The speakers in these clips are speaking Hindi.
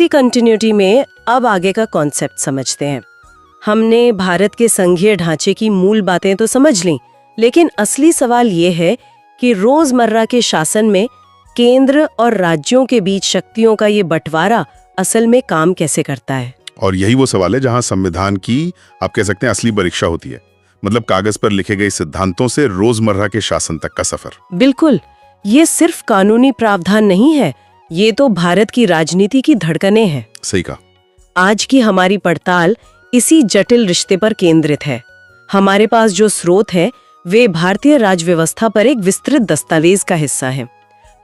इसी कंटिन्यूटी में अब आगे का कॉन्सेप्ट समझते हैं। हमने भारत के संघीय ढांचे की मूल बातें तो समझ लीं, लेकिन असली सवाल ये है कि रोजमर्रा के शासन में केंद्र और राज्यों के बीच शक्तियों का ये बंटवारा असल में काम कैसे करता है। और यही वो सवाल है जहां संविधान की, आप कह सकते हैं, असली परीक्षा होती है। मतलब कागज पर लिखे गए सिद्धांतों से रोजमर्रा के शासन तक का सफर। बिल्कुल, ये सिर्फ कानूनी प्रावधान नहीं है, ये तो भारत की राजनीति की धड़कनें हैं। सही कहा। आज की हमारी पड़ताल इसी जटिल रिश्ते पर केंद्रित है। हमारे पास जो स्रोत है वे भारतीय राजव्यवस्था पर एक विस्तृत दस्तावेज का हिस्सा है।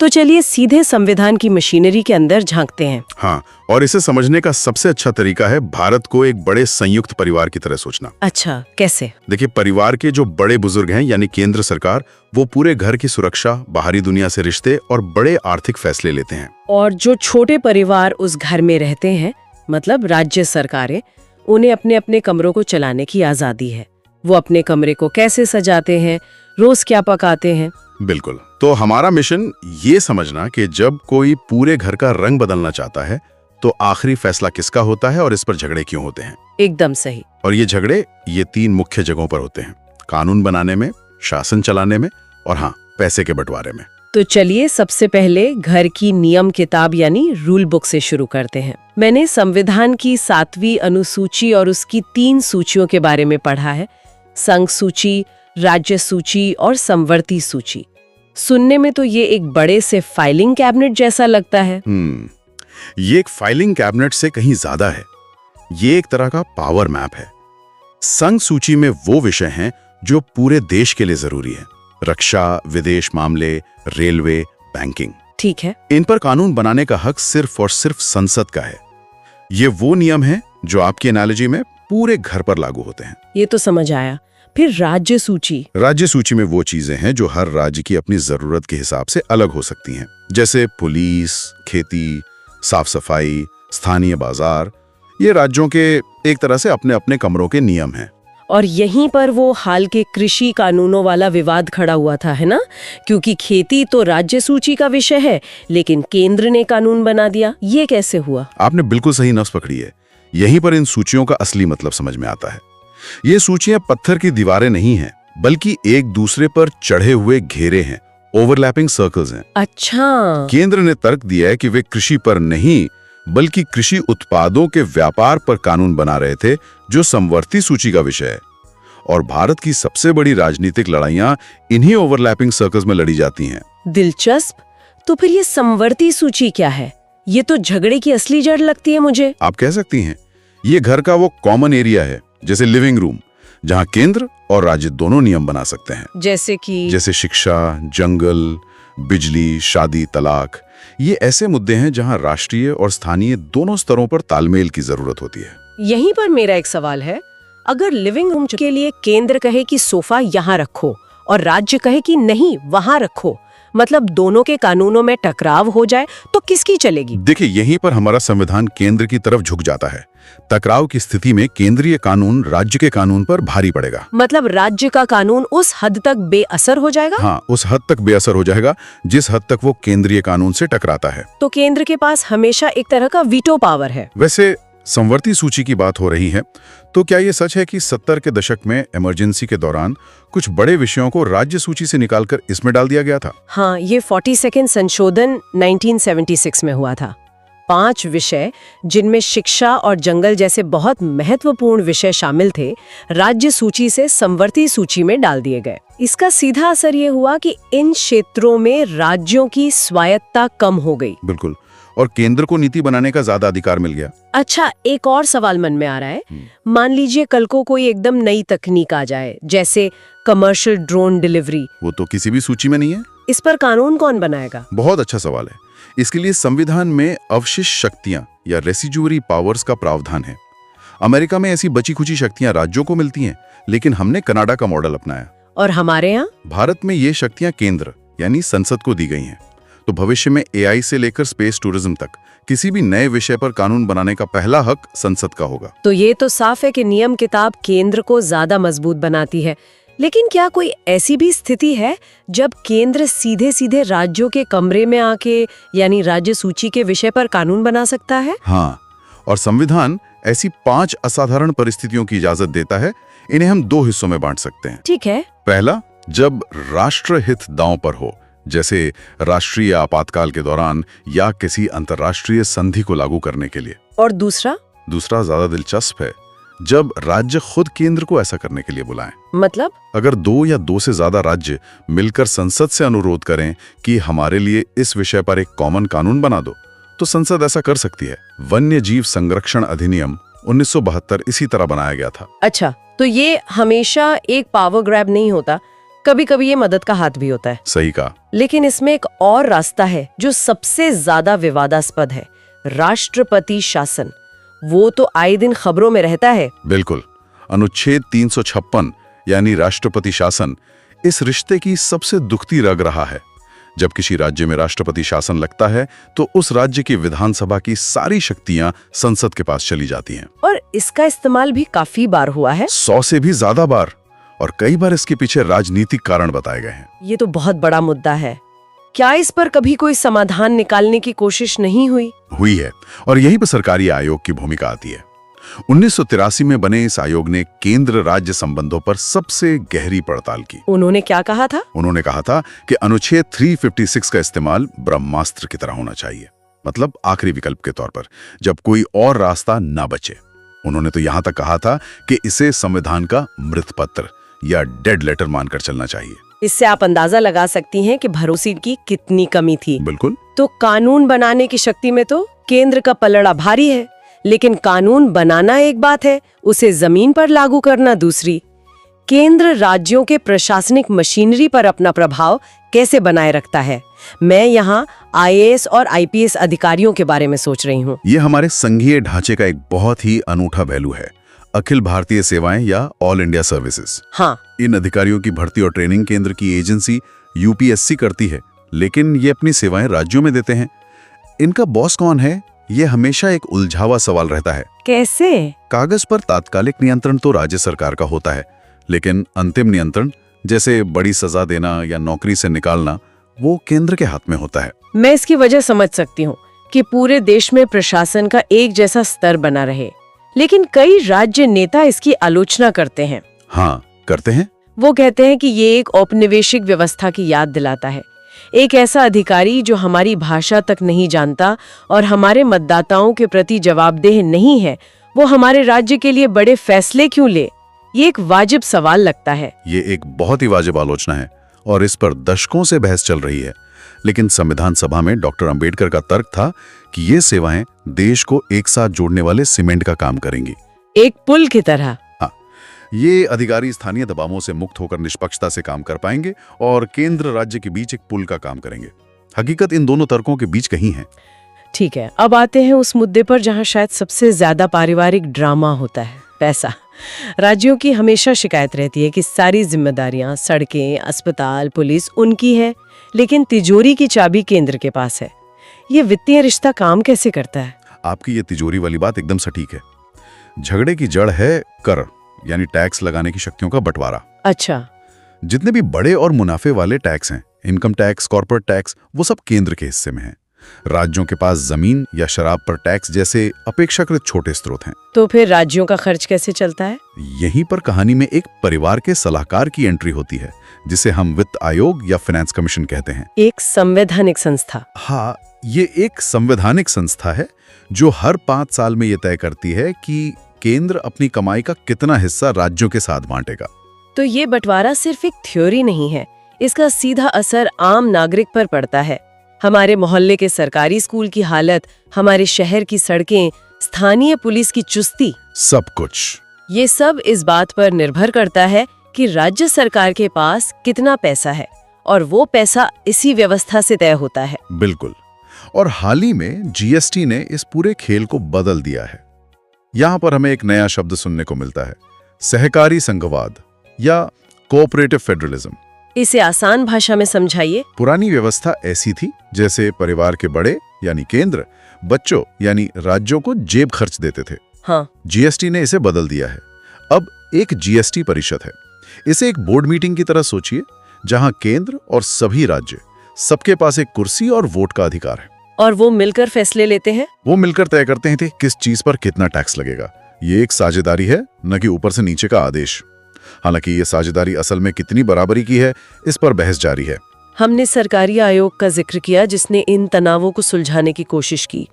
तो चलिए सीधे संविधान की मशीनरी के अंदर झांकते हैं। हाँ, और इसे समझने का सबसे अच्छा तरीका है भारत को एक बड़े संयुक्त परिवार की तरह सोचना। अच्छा, कैसे? देखिए, परिवार के जो बड़े बुजुर्ग हैं यानी केंद्र सरकार, वो पूरे घर की सुरक्षा, बाहरी दुनिया से रिश्ते और बड़े आर्थिक फैसले लेते हैं। और जो छोटे परिवार उस घर में रहते हैं, मतलब राज्य सरकारें, उन्हें अपने अपने कमरों को चलाने की आजादी है। वो अपने कमरे को कैसे सजाते हैं, रोज क्या पकाते हैं। बिल्कुल। तो हमारा मिशन ये समझना कि जब कोई पूरे घर का रंग बदलना चाहता है तो आखिरी फैसला किसका होता है और इस पर झगड़े क्यों होते हैं। एकदम सही। और ये झगड़े ये 3 मुख्य जगहों पर होते हैं: कानून बनाने में, शासन चलाने में और हाँ, पैसे के बंटवारे में। तो चलिए सबसे पहले घर की नियम किताब यानी रूल बुक से शुरू करते हैं। मैंने संविधान की 7वीं अनुसूची और उसकी 3 सूचियों के बारे में पढ़ा है: संघ सूची, राज्य सूची और समवर्ती सूची। सुनने में तो ये एक बड़े से फाइलिंग कैबिनेट जैसा लगता है। ये एक फाइलिंग कैबिनेट से कहीं ज्यादा है। ये एक तरह का पावर मैप है। संघ सूची में वो विषय हैं जो पूरे देश के लिए जरूरी है: रक्षा, विदेश मामले, रेलवे, बैंकिंग। ठीक है। इन पर कानून बनाने का हक सिर्फ और सिर्फ संसद का है। ये वो नियम है जो आपकी एनालॉजी में पूरे घर पर लागू होते हैं। ये तो समझ आया। फिर राज्य सूची। राज्य सूची में वो चीजें हैं जो हर राज्य की अपनी जरूरत के हिसाब से अलग हो सकती हैं, जैसे पुलिस, खेती, साफ सफाई, स्थानीय बाजार। ये राज्यों के एक तरह से अपने अपने कमरों के नियम हैं। और यहीं पर वो हाल के कृषि कानूनों वाला विवाद खड़ा हुआ था, है ना? क्योंकि खेती तो राज्य सूची का विषय है, लेकिन केंद्र ने कानून बना दिया। ये कैसे हुआ? आपने बिल्कुल सही नस पकड़ी है। यहीं पर इन सूचियों का असली मतलब समझ में आता है। ये सूचियां पत्थर की दीवारें नहीं हैं, बल्कि एक दूसरे पर चढ़े हुए घेरे हैं, ओवरलैपिंग सर्कल्स हैं। अच्छा। केंद्र ने तर्क दिया है कि वे कृषि पर नहीं, बल्कि कृषि उत्पादों के व्यापार पर कानून बना रहे थे, जो समवर्ती सूची का विषय है। और भारत की सबसे बड़ी राजनीतिक लड़ाइयां इन्हीं ओवरलैपिंग सर्कल्स में लड़ी जाती हैं। दिलचस्प। तो फिर ये समवर्ती सूची क्या है? ये तो झगड़े की असली जड़ लगती है मुझे। आप कह सकती हैं, ये घर का वो कॉमन एरिया है, जैसे लिविंग रूम, जहां केंद्र और राज्य दोनों नियम बना सकते हैं। जैसे शिक्षा, जंगल, बिजली, शादी, तलाक। ये ऐसे मुद्दे हैं जहां राष्ट्रीय और स्थानीय दोनों स्तरों पर तालमेल की जरूरत होती है। यहीं पर मेरा एक सवाल है, अगर लिविंग रूम के लिए केंद्र कहे कि सोफा यहाँ रखो और राज्य कहे कि नहीं वहाँ रखो, मतलब दोनों के कानूनों में टकराव हो जाए तो किसकी चलेगी? देखिए, यहीं पर हमारा संविधान केंद्र की तरफ झुक जाता है। टकराव की स्थिति में केंद्रीय कानून राज्य के कानून पर भारी पड़ेगा। मतलब राज्य का कानून उस हद तक बेअसर हो जाएगा? हाँ, उस हद तक बेअसर हो जाएगा जिस हद तक वो केंद्रीय कानून से टकराता है। तो केंद्र के पास हमेशा एक तरह का वीटो पावर है। वैसे समवर्ती सूची की बात हो रही है, तो क्या ये सच है कि 70 के दशक में इमरजेंसी के दौरान कुछ बड़े विषयों को राज्य सूची से निकालकर इसमें डाल दिया गया था? हाँ, ये 42nd संशोधन 1976 में हुआ था। 5 विषय, जिनमें शिक्षा और जंगल जैसे बहुत महत्वपूर्ण विषय शामिल थे, राज्य सूची से समवर्ती सूची में डाल दिए गए। इसका सीधा असर ये हुआ कि इन क्षेत्रों में राज्यों की स्वायत्ता कम हो गई। बिल्कुल। और केंद्र को नीति बनाने का ज्यादा अधिकार मिल गया। अच्छा, एक और सवाल मन में आ रहा है। मान लीजिए कल को कोई एकदम नई तकनीक आ जाए, जैसे कमर्शियल ड्रोन डिलीवरी। वो तो किसी भी सूची में नहीं है। इस पर कानून कौन बनाएगा? बहुत अच्छा सवाल है। इसके लिए संविधान में अवशिष्ट शक्तियां या रेसिड्यूअरी पावर्स का प्रावधान है। अमेरिका में ऐसी बची खुची शक्तियां राज्यों को मिलती हैं, लेकिन हमने कनाडा का मॉडल अपनाया। और हमारे यहाँ भारत में ये शक्तियां केंद्र यानी संसद को दी गई हैं। तो भविष्य में एआई से लेकर स्पेस टूरिज्म तक किसी भी नए विषय पर कानून बनाने का पहला हक संसद का होगा। तो ये तो साफ है कि नियम किताब केंद्र को ज्यादा मजबूत बनाती है, लेकिन क्या कोई ऐसी भी स्थिति है जब केंद्र सीधे सीधे राज्यों के कमरे में आके यानी राज्य सूची के विषय पर कानून बना सकता है? हाँ, और संविधान ऐसी 5 असाधारण परिस्थितियों की इजाजत देता है। इन्हें हम 2 हिस्सों में बांट सकते हैं। ठीक है। पहला, जब राष्ट्र हित दांव पर हो, जैसे राष्ट्रीय आपातकाल के दौरान या किसी अंतर्राष्ट्रीय संधि को लागू करने के लिए। और दूसरा ज्यादा दिलचस्प है, जब राज्य खुद केंद्र को ऐसा करने के लिए बुलाएं। मतलब अगर 2 या 2 से ज्यादा राज्य मिलकर संसद से अनुरोध करें कि हमारे लिए इस विषय पर एक कॉमन कानून बना दो, तो संसद ऐसा कर सकती है। वन्य जीव संरक्षण अधिनियम 1972 इसी तरह बनाया गया था। अच्छा, तो ये हमेशा एक पावर ग्रैब नहीं होता, कभी कभी ये मदद का हाथ भी होता है। सही कहा। लेकिन इसमें एक और रास्ता है जो सबसे ज्यादा विवादास्पद है, राष्ट्रपति शासन। वो तो आए दिन खबरों में रहता है। बिल्कुल। अनुच्छेद 356 यानी राष्ट्रपति शासन इस रिश्ते की सबसे दुखती रग रहा है। जब किसी राज्य में राष्ट्रपति शासन लगता है तो उस राज्य की विधानसभा की सारी शक्तियां संसद के पास चली जाती हैं। और इसका इस्तेमाल भी काफी बार हुआ है। 100 से भी ज्यादा बार। और कई बार इसके पीछे राजनीतिक कारण बताए गए हैं। ये तो बहुत बड़ा मुद्दा है। क्या इस पर कभी कोई समाधान निकालने की कोशिश नहीं हुई? हुई है, और यहीं पर सरकारी आयोग की भूमिका आती है। 1983 में बने इस आयोग ने केंद्र राज्य संबंधों पर सबसे गहरी पड़ताल की। उन्होंने क्या कहा था? उन्होंने कहा था कि अनुच्छेद 356 का इस्तेमाल ब्रह्मास्त्र की तरह होना चाहिए, मतलब आखिरी विकल्प के तौर पर, जब कोई और रास्ता ना बचे। उन्होंने तो यहां तक कहा था कि इसे संविधान का मृत पत्र या डेड लेटर मानकर चलना चाहिए। इससे आप अंदाजा लगा सकती हैं कि भरोसे की कितनी कमी थी। बिल्कुल। तो कानून बनाने की शक्ति में तो केंद्र का पलड़ा भारी है, लेकिन कानून बनाना एक बात है, उसे जमीन पर लागू करना दूसरी। केंद्र राज्यों के प्रशासनिक मशीनरी पर अपना प्रभाव कैसे बनाए रखता है? मैं यहाँ IAS और IPS अधिकारियों के बारे में सोच रही हूँ। ये हमारे संघीय ढांचे का एक बहुत ही अनूठा पहलू है, अखिल भारतीय सेवाएं या ऑल इंडिया सर्विसेज। हाँ। इन अधिकारियों की भर्ती और ट्रेनिंग केंद्र की एजेंसी UPSC करती है, लेकिन ये अपनी सेवाएं राज्यों में देते हैं। इनका बॉस कौन है, ये हमेशा एक उलझावा सवाल रहता है। कैसे? कागज पर तात्कालिक नियंत्रण तो राज्य सरकार का होता है, लेकिन अंतिम नियंत्रण, जैसे बड़ी सजा देना या नौकरी से निकालना, वो केंद्र के हाथ में होता है। मैं इसकी वजह समझ सकती हूँ कि पूरे देश में प्रशासन का एक जैसा स्तर बना रहे, लेकिन कई राज्य नेता इसकी आलोचना करते हैं। हाँ, करते हैं। वो कहते हैं कि ये एक औपनिवेशिक व्यवस्था की याद दिलाता है। एक ऐसा अधिकारी जो हमारी भाषा तक नहीं जानता और हमारे मतदाताओं के प्रति जवाबदेह नहीं है, वो हमारे राज्य के लिए बड़े फैसले क्यों ले? ये एक वाजिब सवाल लगता है। ये एक बहुत ही वाजिब आलोचना है और इस पर दशकों से बहस चल रही है। लेकिन संविधान सभा में डॉक्टर अंबेडकर का तर्क था कि ये सेवाएं देश को एक साथ जोड़ने वाले सीमेंट का काम करेंगी, एक पुल की तरह। हाँ, ये अधिकारी स्थानीय दबावों से मुक्त होकर निष्पक्षता से काम कर पाएंगे और केंद्र राज्य के बीच एक पुल का काम करेंगे। हकीकत इन दोनों तर्कों के बीच कहीं है। ठीक है, अब आते हैं उस मुद्दे पर जहां शायद सबसे ज्यादा पारिवारिक ड्रामा होता है, पैसा। राज्यों की हमेशा शिकायत रहती है कि सारी जिम्मेदारियां, सड़कें, अस्पताल, पुलिस उनकी है, लेकिन तिजोरी की चाबी केंद्र के पास है। ये वित्तीय रिश्ता काम कैसे करता है? आपकी ये तिजोरी वाली बात एकदम सटीक है। झगड़े की जड़ है कर, यानी टैक्स लगाने की शक्तियों का बंटवारा। अच्छा। जितने भी बड़े और मुनाफे वाले टैक्स हैं, इनकम टैक्स, कॉर्पोरेट टैक्स, वो सब केंद्र के हिस्से में हैं। राज्यों के पास जमीन या शराब पर टैक्स जैसे अपेक्षाकृत छोटे स्रोत हैं। तो फिर राज्यों का खर्च कैसे चलता है? यहीं पर कहानी में एक परिवार के सलाहकार की एंट्री होती है, जिसे हम वित्त आयोग या फाइनेंस कमीशन कहते हैं। एक संवैधानिक संस्था। हाँ, ये एक संवैधानिक संस्था है जो हर 5 साल में ये तय करती है कि केंद्र अपनी कमाई का कितना हिस्सा राज्यों के साथ बांटेगा। तो ये बंटवारा सिर्फ एक थ्योरी नहीं है, इसका सीधा असर आम नागरिक पर पड़ता है। हमारे मोहल्ले के सरकारी स्कूल की हालत, हमारे शहर की सड़कें, स्थानीय पुलिस की चुस्ती, सब कुछ। ये सब इस बात पर निर्भर करता है कि राज्य सरकार के पास कितना पैसा है, और वो पैसा इसी व्यवस्था से तय होता है। बिल्कुल। और हाल ही में GST ने इस पूरे खेल को बदल दिया है। यहां पर हमें एक नया शब्द सुनने को मिलता है, सहकारी संघवाद या कोऑपरेटिव फेडरलिज्म। इसे आसान भाषा में समझाइए। पुरानी व्यवस्था ऐसी थी जैसे परिवार के बड़े यानी केंद्र बच्चों यानी राज्यों को जेब खर्च देते थे। हाँ। GST ने इसे बदल दिया है। अब एक GST परिषद है। इसे एक बोर्ड मीटिंग की तरह सोचिए, जहां केंद्र और सभी राज्य, सबके पास एक कुर्सी और वोट का अधिकार है। और वो मिलकर फैसले लेते हैं। वो मिलकर तय करते हैं कि किस चीज पर कितना टैक्स लगेगा। ये एक साझेदारी है, न कि ऊपर से नीचे का आदेश। हालांकि ये साझेदारी असल में कितनी बराबरी की है, इस पर बहस जारी है। हमने सरकारी आयोग का जिक्र किया जिसने इन तनावों को सुलझाने की कोशिश की।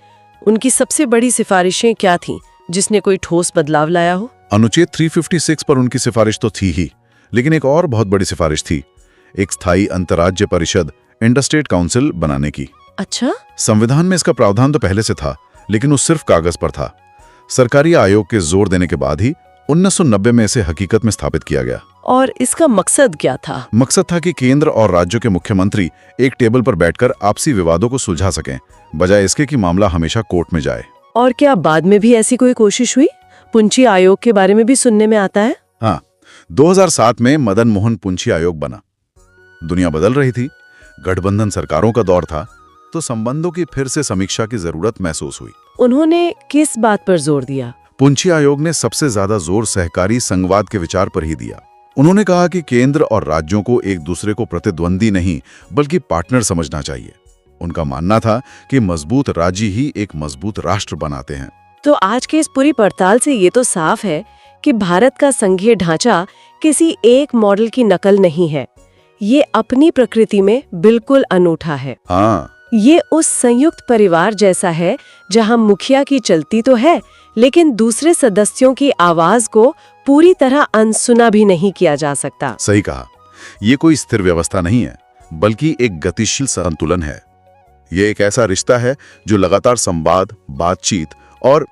उनकी सबसे बड़ी सिफारिशें क्या थीं, जिसने कोई ठोस बदलाव लाया हो? अनुच्छेद 356 पर उनकी सिफारिश तो थी ही, लेकिन एक और बहुत बड़ी सिफारिश थी, एक स्थायी अंतर्राज्य परिषद, इंटरस्टेट काउंसिल बनाने की। अच्छा? संविधान में इसका प्रावधान तो पहले से था, लेकिन वो सिर्फ कागज पर था। सरकारी आयोग के जोर देने के बाद ही 1990 में इसे हकीकत में स्थापित किया गया। और इसका मकसद क्या था? मकसद था कि केंद्र और राज्यों के मुख्यमंत्री एक टेबल पर बैठकर आपसी विवादों को सुलझा सकें, बजाय इसके कि मामला हमेशा कोर्ट में जाए। और क्या बाद में भी ऐसी कोई कोशिश हुई? पुंछी आयोग के बारे में भी सुनने में आता है। हाँ, 2007 में मदन मोहन पुंछी आयोग बना। दुनिया बदल रही थी, गठबंधन सरकारों का दौर था, तो संबंधों की फिर से समीक्षा की जरूरत महसूस हुई। उन्होंने किस बात पर जोर दिया? पुंछी आयोग ने सबसे ज्यादा जोर सहकारी संघवाद के विचार पर ही दिया। उन्होंने कहा कि केंद्र और राज्यों को एक दूसरे को प्रतिद्वंदी नहीं, बल्कि पार्टनर समझना चाहिए। उनका मानना था कि मजबूत राज्य ही एक मजबूत राष्ट्र बनाते हैं। तो आज के इस पूरी पड़ताल से ये तो साफ है कि भारत का संघीय ढांचा किसी एक मॉडल की नकल नहीं है। ये अपनी प्रकृति में बिल्कुल अनूठा है। हाँ, ये उस संयुक्त परिवार जैसा है जहां मुखिया की चलती तो है, लेकिन दूसरे सदस्यों की आवाज को पूरी तरह अनसुना भी नहीं किया जा सकता। सही कहा। ये कोई स्थिर व्यवस्था नहीं है, बल्कि एक गतिशील संतुलन है। ये एक ऐसा रिश्ता है जो लगातार संवाद, बातचीत और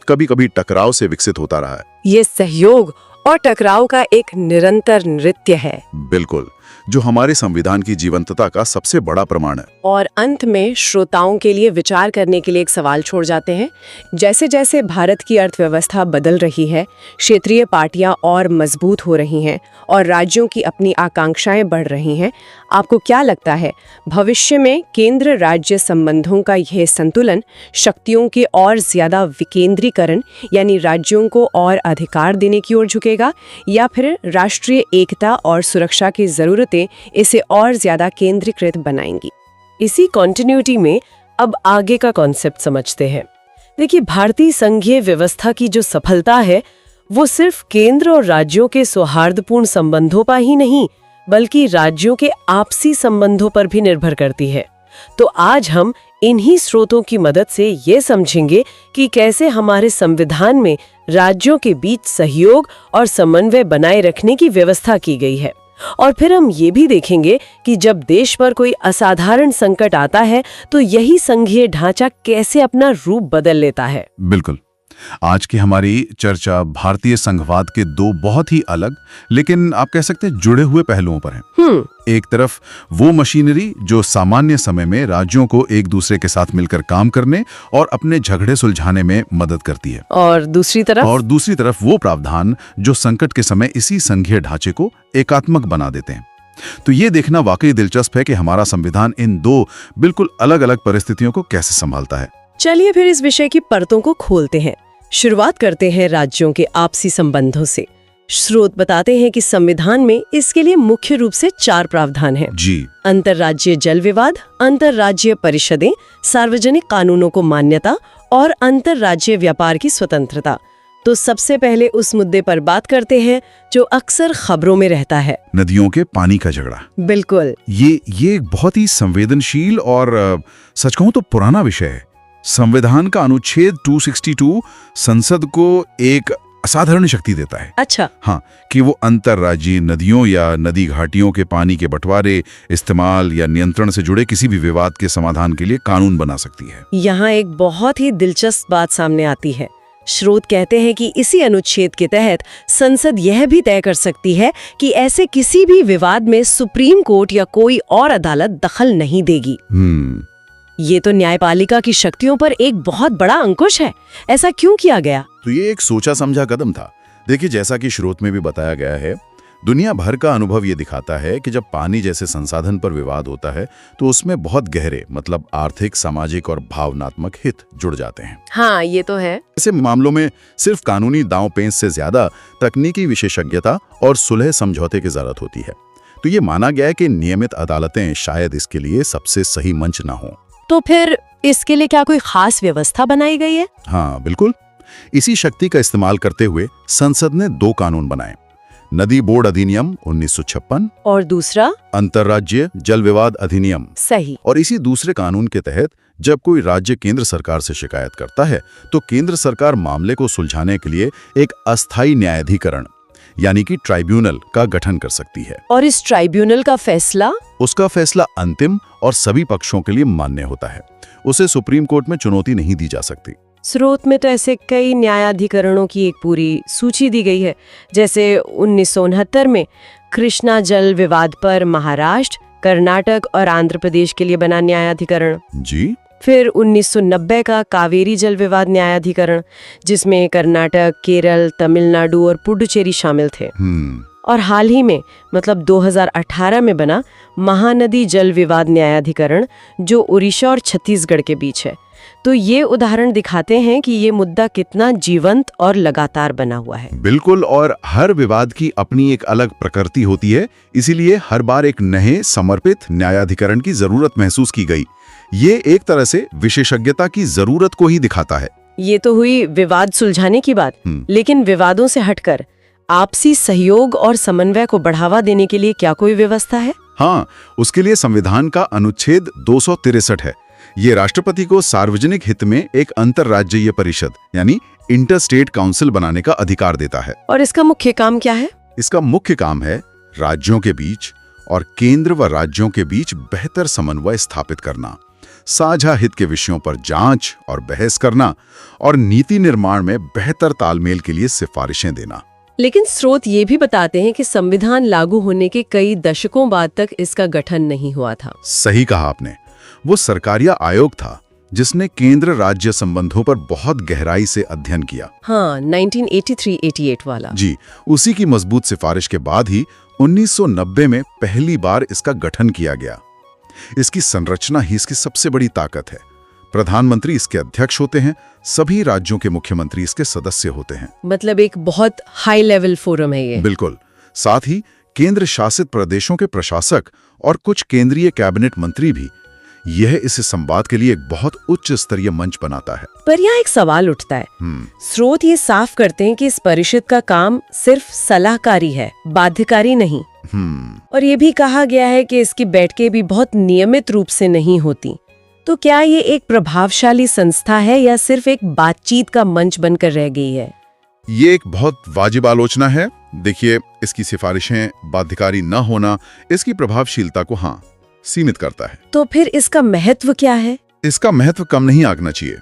कभी-कभी टकराव से विकसित होता रहा है। ये सहयोग और टकराव का एक निरंतर नृत्य है। बिल्कुल, जो हमारे संविधान की जीवंतता का सबसे बड़ा प्रमाण है। और अंत में श्रोताओं के लिए विचार करने के लिए एक सवाल छोड़ जाते हैं। जैसे जैसे भारत की अर्थव्यवस्था बदल रही है, क्षेत्रीय पार्टियां और मजबूत हो रही हैं और राज्यों की अपनी आकांक्षाएं बढ़ रही हैं, आपको क्या लगता है भविष्य में केंद्र राज्य संबंधों का यह संतुलन शक्तियों के और ज्यादा विकेंद्रीकरण यानी राज्यों को और अधिकार देने की ओर झुकेगा, या फिर राष्ट्रीय एकता और सुरक्षा की जरूरतें इसे और ज्यादा केंद्रीकृत बनाएंगी? इसी कॉन्टिन्यूटी में अब आगे का कॉन्सेप्ट समझते हैं। देखिए, भारतीय संघीय व्यवस्था की जो सफलता है वो सिर्फ केंद्र और राज्यों के सौहार्दपूर्ण संबंधों पर ही नहीं, बल्कि राज्यों के आपसी संबंधों पर भी निर्भर करती है। तो आज हम इन्हीं स्रोतों की मदद से ये समझेंगे कि कैसे हमारे संविधान में राज्यों के बीच सहयोग और समन्वय बनाए रखने की व्यवस्था की गई है। और फिर हम ये भी देखेंगे कि जब देश पर कोई असाधारण संकट आता है तो यही संघीय ढांचा कैसे अपना रूप बदल लेता है। बिल्कुल। आज की हमारी चर्चा भारतीय संघवाद के दो बहुत ही अलग, लेकिन आप कह सकते हैं जुड़े हुए पहलुओं पर है। एक तरफ वो मशीनरी जो सामान्य समय में राज्यों को एक दूसरे के साथ मिलकर काम करने और अपने झगड़े सुलझाने में मदद करती है, और दूसरी तरफ वो प्रावधान जो संकट के समय इसी संघीय ढांचे को एकात्मक बना देते हैं। तो ये देखना वाकई दिलचस्प है कि हमारा संविधान इन दो बिल्कुल अलग अलग परिस्थितियों को कैसे संभालता है। चलिए फिर इस विषय की परतों को खोलते हैं। शुरुआत करते हैं राज्यों के आपसी संबंधों से। स्रोत बताते हैं कि संविधान में इसके लिए मुख्य रूप से 4 प्रावधान हैं। जी। अंतर्राज्यीय जल विवाद, अंतर्राज्यीय परिषदें, सार्वजनिक कानूनों को मान्यता और अंतर्राज्यीय व्यापार की स्वतंत्रता। तो सबसे पहले उस मुद्दे पर बात करते हैं जो अक्सर खबरों में रहता है, नदियों के पानी का झगड़ा। बिल्कुल, ये एक बहुत ही संवेदनशील और सच कहूं तो पुराना विषय है। संविधान का अनुच्छेद 262 संसद को एक असाधारण शक्ति देता है। अच्छा। हाँ, कि वो अंतर्राज्यीय नदियों या नदी घाटियों के पानी के बंटवारे, इस्तेमाल या नियंत्रण से जुड़े किसी भी विवाद के समाधान के लिए कानून बना सकती है। यहाँ एक बहुत ही दिलचस्प बात सामने आती है। स्रोत कहते हैं कि इसी अनुच्छेद के तहत संसद यह भी तय कर सकती है कि ऐसे किसी भी विवाद में सुप्रीम कोर्ट या कोई और अदालत दखल नहीं देगी। ये तो न्यायपालिका की शक्तियों पर एक बहुत बड़ा अंकुश है। ऐसा क्यों किया गया? तो ये एक सोचा समझा कदम था। देखिए, जैसा कि स्रोत में भी बताया गया है, दुनिया भर का अनुभव ये दिखाता है कि जब पानी जैसे संसाधन पर विवाद होता है तो उसमें बहुत गहरे मतलब आर्थिक, सामाजिक और भावनात्मक हित जुड़ जाते हैं। हाँ, ये तो है। ऐसे मामलों में सिर्फ कानूनी दांव-पेंच से ज्यादा तकनीकी विशेषज्ञता और सुलह समझौते की जरूरत होती है। तो ये माना गया है कि नियमित अदालतें शायद इसके लिए सबसे सही मंच ना हो। तो फिर इसके लिए क्या कोई खास व्यवस्था बनाई गई है? हाँ बिल्कुल। इसी शक्ति का इस्तेमाल करते हुए संसद ने 2 कानून बनाए। नदी बोर्ड अधिनियम 1956 और दूसरा अंतर्राज्यीय जल विवाद अधिनियम। सही। और इसी दूसरे कानून के तहत जब कोई राज्य केंद्र सरकार से शिकायत करता है तो केंद्र सरकार मामले को सुलझाने के लिए एक अस्थायी न्यायाधिकरण यानी कि ट्राइब्यूनल का गठन कर सकती है। और इस ट्राइब्यूनल का फैसला? उसका फैसला अंतिम और सभी पक्षों के लिए मान्य होता है। उसे सुप्रीम कोर्ट में चुनौती नहीं दी जा सकती। स्रोत में तो ऐसे कई न्यायाधिकरणों की एक पूरी सूची दी गई है, जैसे 1969 में कृष्णा जल विवाद पर महाराष्ट्र, कर्नाटक और आंध्र प्रदेश के लिए बना न्यायाधिकरण जी। फिर 1990 का कावेरी जल विवाद न्यायाधिकरण, जिसमें कर्नाटक, केरल, तमिलनाडु और पुडुचेरी शामिल थे। और हाल ही में मतलब 2018 में बना महानदी जल विवाद न्यायाधिकरण, जो उड़ीसा और छत्तीसगढ़ के बीच है। तो ये उदाहरण दिखाते हैं कि ये मुद्दा कितना जीवंत और लगातार बना हुआ है। बिल्कुल, और हर विवाद की अपनी एक अलग प्रकृति होती है, इसीलिए हर बार एक नए समर्पित न्यायाधिकरण की जरूरत महसूस की गई। ये एक तरह से विशेषज्ञता की जरूरत को ही दिखाता है। ये तो हुई विवाद सुलझाने की बात, लेकिन विवादों से हटकर आपसी सहयोग और समन्वय को बढ़ावा देने के लिए क्या कोई व्यवस्था है? हाँ, उसके लिए संविधान का अनुच्छेद 263 है। ये राष्ट्रपति को सार्वजनिक हित में एक अंतर्राज्यीय परिषद यानी इंटरस्टेट काउंसिल बनाने का अधिकार देता है। और इसका मुख्य काम क्या है? इसका मुख्य काम है राज्यों के बीच और केंद्र व राज्यों के बीच बेहतर समन्वय स्थापित करना, साझा हित के विषयों पर जांच और बहस करना और नीति निर्माण में बेहतर तालमेल के लिए सिफारिशें देना। लेकिन स्रोत ये भी बताते हैं कि संविधान लागू होने के कई दशकों बाद तक इसका गठन नहीं हुआ था। सही कहा आपने। वो सरकारिया आयोग था जिसने केंद्र राज्य संबंधों पर बहुत गहराई से अध्ययन किया। हाँ, 1983-88 वाला। जी, उसी की मजबूत सिफारिश के बाद ही 1990 में पहली बार इसका गठन किया गया। इसकी संरचना ही इसकी सबसे बड़ी ताकत है। प्रधानमंत्री इसके अध्यक्ष होते हैं, सभी राज्यों के मुख्यमंत्री इसके सदस्य होते हैं। मतलब एक बहुत हाई लेवल फोरम है ये। बिल्कुल। साथ ही केंद्र शासित प्रदेशों के प्रशासक और कुछ केंद्रीय कैबिनेट मंत्री भी। यह इस संवाद के लिए एक बहुत उच्च स्तरीय मंच बनाता है। पर यहाँ एक सवाल उठता है। स्रोत ये साफ करते हैं कि इस परिषद का काम सिर्फ सलाहकारी है, बाध्यकारी नहीं। और ये भी कहा गया है कि इसकी बैठकें भी बहुत नियमित रूप से नहीं होती। तो क्या ये एक प्रभावशाली संस्था है या सिर्फ एक बातचीत का मंच बनकर रह गई है? ये एक बहुत वाजिब आलोचना है। देखिए, इसकी सिफारिशें बाध्यकारी न होना इसकी प्रभावशीलता को सीमित करता है। तो फिर इसका महत्व क्या है? इसका महत्व कम नहीं आंकना चाहिए।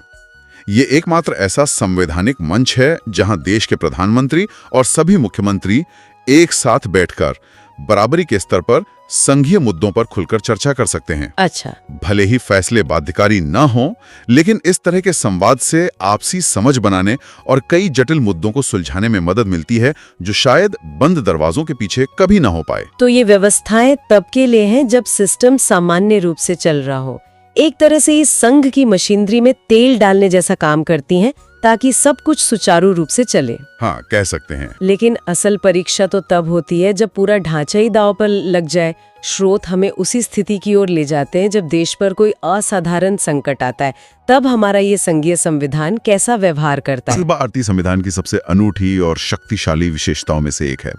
ये एकमात्र ऐसा संवैधानिक मंच है जहां देश के प्रधानमंत्री और सभी मुख्यमंत्री एक साथ बैठकर बराबरी के स्तर पर संघीय मुद्दों पर खुलकर चर्चा कर सकते हैं। अच्छा। भले ही फैसले बाध्यकारी न हो, लेकिन इस तरह के संवाद से आपसी समझ बनाने और कई जटिल मुद्दों को सुलझाने में मदद मिलती है, जो शायद बंद दरवाजों के पीछे कभी न हो पाए। तो ये व्यवस्थाएं तब के लिए हैं जब सिस्टम सामान्य रूप से चल रहा हो। एक तरह से इस संघ की मशीनरी में तेल डालने जैसा काम करती हैं, ताकि सब कुछ सुचारू रूप से चले। हाँ, कह सकते हैं। लेकिन असल परीक्षा तो तब होती है जब पूरा ढांचा ही दांव पर लग जाए। स्रोत हमें उसी स्थिति की ओर ले जाते हैं जब देश पर कोई असाधारण संकट आता है। तब हमारा ये संघीय संविधान कैसा व्यवहार करता है? भारतीय संविधान की सबसे अनूठी और शक्तिशाली विशेषताओं में से एक है।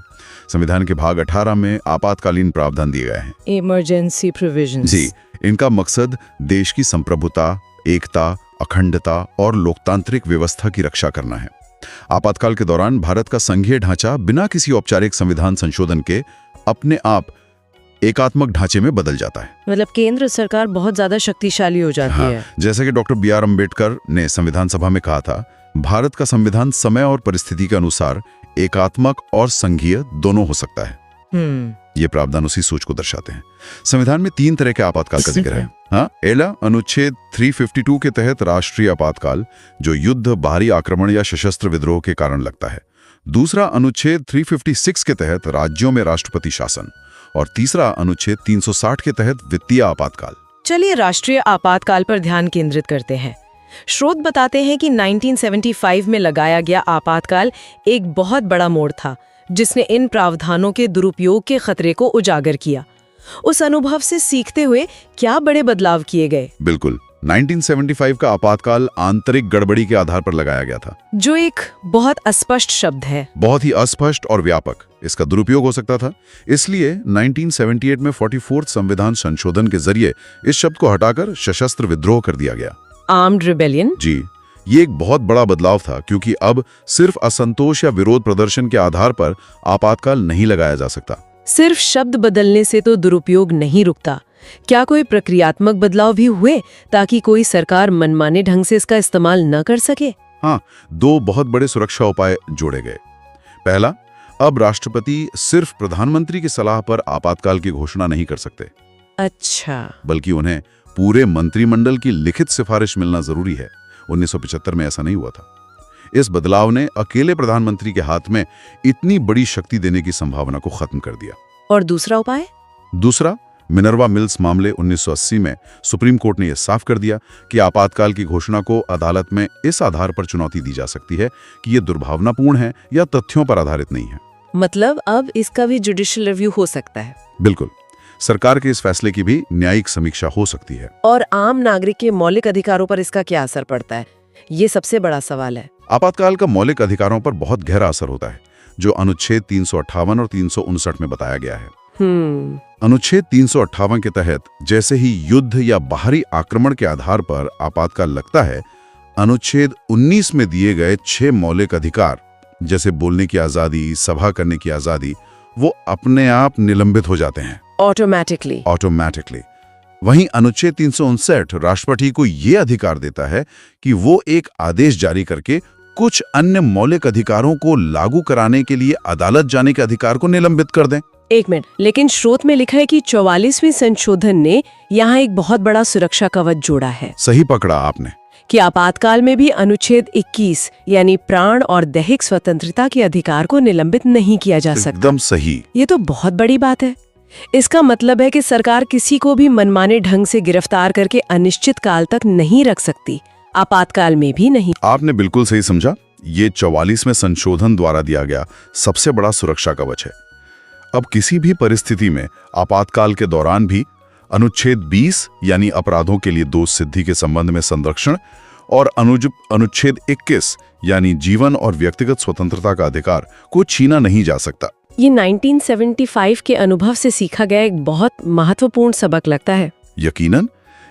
संविधान के भाग 18 में आपातकालीन प्रावधान दिए गए हैं, इमरजेंसी प्रोविजंस। जी, इनका मकसद देश की संप्रभुता, एकता, अखंडता और लोकतांत्रिक व्यवस्था की रक्षा करना है। आपातकाल के दौरान भारत का संघीय ढांचा बिना किसी औपचारिक संविधान संशोधन के अपने आप एकात्मक ढांचे में बदल जाता है। मतलब केंद्र सरकार बहुत ज्यादा शक्तिशाली हो जाती है। जैसे कि डॉक्टर बी आर अम्बेडकर ने संविधान सभा में कहा था, भारत का संविधान समय और परिस्थिति के अनुसार एकात्मक और संघीय दोनों हो सकता है। ये प्रावधान उसी सोच को दर्शाते हैं। संविधान में 3 तरह के आपातकाल का जिक्र है। पहला, अनुच्छेद 352 के तहत राष्ट्रीय आपातकाल, जो युद्ध, बाहरी आक्रमण या सशस्त्र विद्रोह के कारण लगता है। दूसरा अनुच्छेद 356 के तहत राज्यों में राष्ट्रपति शासन और तीसरा अनुच्छेद 360 के तहत वित्तीय आपातकाल। चलिए राष्ट्रीय आपातकाल पर ध्यान केंद्रित करते हैं। स्रोत बताते हैं कि 1975 में लगाया गया आपातकाल एक बहुत बड़ा मोड़ था, जिसने इन प्रावधानों के दुरुपयोग के खतरे को उजागर किया। उस अनुभव से सीखते हुए क्या बड़े बदलाव किए गए? बिल्कुल, 1975 का आपातकाल आंतरिक गड़बड़ी के आधार पर लगाया गया था, जो एक बहुत अस्पष्ट शब्द है। बहुत ही अस्पष्ट और व्यापक। इसका दुरुपयोग हो सकता था। इसलिए 1978 में 44th संविधान संशोधन के जरिए इस शब्द को हटाकर सशस्त्र विद्रोह कर दिया गया। Armed rebellion? जी, ये एक बहुत बड़ा बदलाव था, क्योंकि अब सिर्फ असंतोष या विरोध प्रदर्शन के आधार पर आपातकाल नहीं लगाया जा सकता। सिर्फ शब्द बदलने से तो दुरुपयोग नहीं रुकता। क्या कोई प्रक्रियात्मक बदलाव भी हुए ताकि कोई सरकार मनमाने ढंग से इसका इस्तेमाल न कर सके? हाँ, दो बहुत बड़े सुरक्षा उपाय जोड़े गए। पहला, अब राष्ट्रपति सिर्फ प्रधानमंत्री की सलाह पर आपातकाल की घोषणा नहीं कर सकते। अच्छा। बल्कि उन्हें पूरे मंत्रिमंडल की लिखित सिफारिश मिलना जरूरी है। 1975 में ऐसा नहीं हुआ था। इस बदलाव ने अकेले प्रधानमंत्री के हाथ में इतनी बड़ी शक्ति देने की संभावना को खत्म कर दिया। और दूसरा उपाय? दूसरा, मिनर्वा मिल्स मामले 1980 में सुप्रीम कोर्ट ने यह साफ कर दिया कि आपातकाल की घोषणा को अदालत में इस आधार पर चुनौती दी जा सकती है कि यह दुर्भावनापूर्ण है या तथ्यों पर आधारित नहीं है। मतलब अब इसका भी जुडिशियल रिव्यू हो सकता है? बिल्कुल, सरकार के इस फैसले की भी न्यायिक समीक्षा हो सकती है। और आम नागरिक के मौलिक अधिकारों पर इसका क्या असर पड़ता है? ये सबसे बड़ा सवाल है। आपातकाल का मौलिक अधिकारों पर बहुत गहरा असर होता है, जो अनुच्छेद 358 और 359 में बताया गया है। अनुच्छेद 358 के तहत जैसे ही युद्ध या बाहरी आक्रमण के आधार पर आपातकाल लगता है, अनुच्छेद 19 में दिए गए 6 मौलिक अधिकार, जैसे बोलने की आजादी, सभा करने की आजादी, वो अपने आप निलंबित हो जाते हैं। ऑटोमेटिकली। वहीं अनुच्छेद 359 राष्ट्रपति को ये अधिकार देता है कि वो एक आदेश जारी करके कुछ अन्य मौलिक अधिकारों को लागू कराने के लिए अदालत जाने के अधिकार को निलंबित कर दें। एक मिनट, लेकिन स्रोत में लिखा है कि 44वें संशोधन ने यहाँ एक बहुत बड़ा सुरक्षा कवच जोड़ा है। सही पकड़ा आपने, कि आपातकाल में भी अनुच्छेद 21 यानी प्राण और दैहिक स्वतंत्रता के अधिकार को निलंबित नहीं किया जा सकता। एकदम सही। ये तो बहुत बड़ी बात है। इसका मतलब है कि सरकार किसी को भी मनमाने ढंग से गिरफ्तार करके अनिश्चित काल तक नहीं रख सकती, आपातकाल में भी नहीं। आपने बिल्कुल सही समझा। ये 44वें संशोधन द्वारा दिया गया सबसे बड़ा सुरक्षा कवच है। अब किसी भी परिस्थिति में आपातकाल के दौरान भी अनुच्छेद 20 यानी अपराधों के लिए दोष सिद्धि के संबंध में संरक्षण और अनुच्छेद 21 यानी जीवन और व्यक्तिगत स्वतंत्रता का अधिकार को छीना नहीं जा सकता। ये 1975 के अनुभव से सीखा गया एक बहुत महत्वपूर्ण सबक लगता है। यकीनन,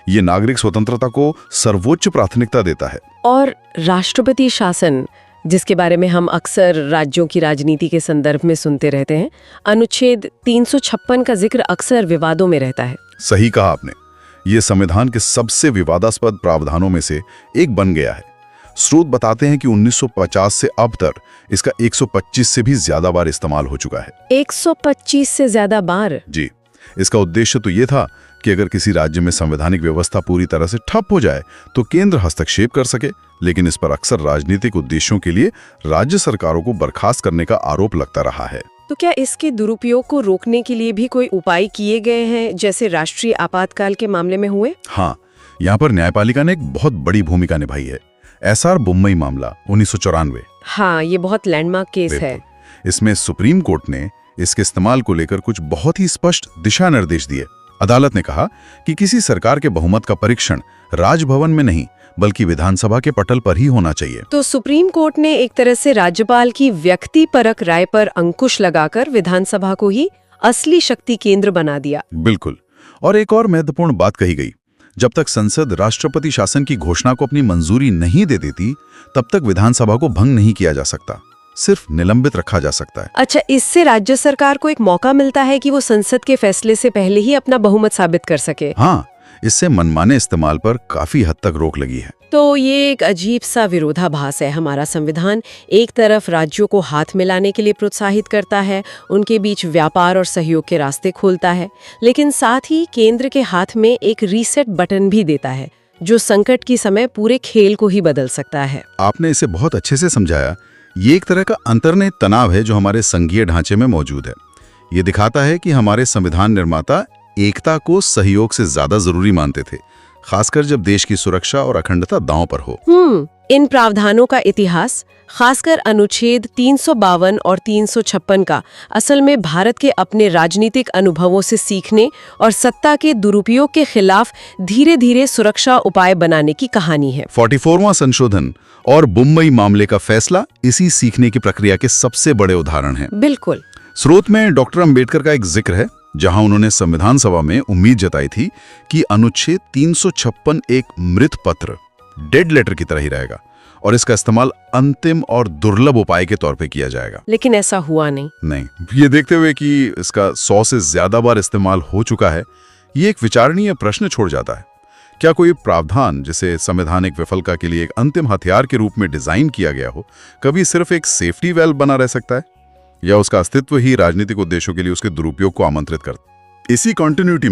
ये नागरिक स्वतंत्रता को सर्वोच्च प्राथमिकता देता है। और राष्ट्रपति शासन, जिसके बारे में हम अक्सर राज्यों की राजनीति के संदर्भ में सुनते रहते हैं, अनुच्छेद 356 का जिक्र अक्सर विवादों में रहता है। सही कहा आपने। ये संविधान के सबसे विवादास्पद प्रावधानों में से एक बन गया है। स्रोत बताते हैं कि 1950 से अब तक इसका 125 से भी ज्यादा बार इस्तेमाल हो चुका है। 125 से ज्यादा बार? जी। इसका उद्देश्य तो ये था कि अगर किसी राज्य में संवैधानिक व्यवस्था पूरी तरह से ठप हो जाए तो केंद्र हस्तक्षेप कर सके, लेकिन इस पर अक्सर राजनीतिक उद्देश्यों के लिए राज्य सरकारों को बर्खास्त करने का आरोप लगता रहा है। तो क्या इसके दुरुपयोग को रोकने के लिए भी कोई उपाय किए गए हैं, जैसे राष्ट्रीय आपातकाल के मामले में हुए? हाँ, यहाँ पर न्यायपालिका ने एक बहुत बड़ी भूमिका निभाई है। एसआर बुम्बई मामला 1994। हाँ, ये बहुत लैंडमार्क केस है। इसमें सुप्रीम कोर्ट ने इसके इस्तेमाल को लेकर कुछ बहुत ही स्पष्ट दिशा निर्देश दिए। अदालत ने कहा कि किसी सरकार के बहुमत का परीक्षण राजभवन में नहीं बल्कि विधानसभा के पटल पर ही होना चाहिए। तो सुप्रीम कोर्ट ने एक तरह से राज्यपाल की व्यक्तिपरक राय पर अंकुश लगाकर विधानसभा को ही असली शक्ति केंद्र बना दिया। बिल्कुल। और एक और महत्वपूर्ण बात कही गई, जब तक संसद राष्ट्रपति शासन की घोषणा को अपनी मंजूरी नहीं दे देती, तब तक विधानसभा को भंग नहीं किया जा सकता, सिर्फ निलंबित रखा जा सकता है। अच्छा, इससे राज्य सरकार को एक मौका मिलता है कि वो संसद के फैसले से पहले ही अपना बहुमत साबित कर सके। हाँ, इससे मनमाने इस्तेमाल पर काफी हद तक रोक लगी है। तो ये एक अजीब सा विरोधाभास है। हमारा संविधान एक तरफ राज्यों को हाथ मिलाने के लिए प्रोत्साहित करता है, उनके बीच व्यापार और सहयोग के रास्ते खोलता है, लेकिन साथ ही केंद्र के हाथ में एक रीसेट बटन भी देता है, जो संकट की समय पूरे खेल को ही बदल सकता है। आपने इसे बहुत अच्छे से समझाया। ये एक तरह का अंतर्निहित तनाव है जो हमारे संघीय ढांचे में मौजूद है। ये दिखाता है कि हमारे संविधान निर्माता एकता को सहयोग से ज्यादा जरूरी मानते थे, खासकर जब देश की सुरक्षा और अखंडता दांव पर हो। इन प्रावधानों का इतिहास, खासकर अनुच्छेद 352 और 356 का, असल में भारत के अपने राजनीतिक अनुभवों से सीखने और सत्ता के दुरुपयोग के खिलाफ धीरे धीरे सुरक्षा उपाय बनाने की कहानी है। 44वां संशोधन और मुंबई मामले का फैसला इसी सीखने की प्रक्रिया के सबसे बड़े उदाहरण हैं। बिल्कुल। स्रोत में डॉक्टर अंबेडकर का एक जिक्र है, जहां उन्होंने संविधान सभा में उम्मीद जताई थी कि अनुच्छेद 356 एक मृत पत्र, डेड लेटर की तरह ही रहेगा और इसका इस्तेमाल अंतिम और दुर्लभ उपाय के तौर पे किया जाएगा। लेकिन ऐसा हुआ नहीं। ये देखते हुए कि इसका 100 से ज्यादा बार इस्तेमाल हो चुका है, ये एक विचारणीय प्रश्न छोड़ जाता है। क्या कोई प्रावधान जिसे संवैधानिक विफलता के लिए एक अंतिम हथियार के रूप में डिजाइन किया गया हो, कभी सिर्फ एक सेफ्टी वेल्व बना रह सकता है, या उसका अस्तित्व ही राजनीतिक उद्देश्यों के लिए उसके दुरुपयोग को आमंत्रित करता है? इसी कंटिन्यूटी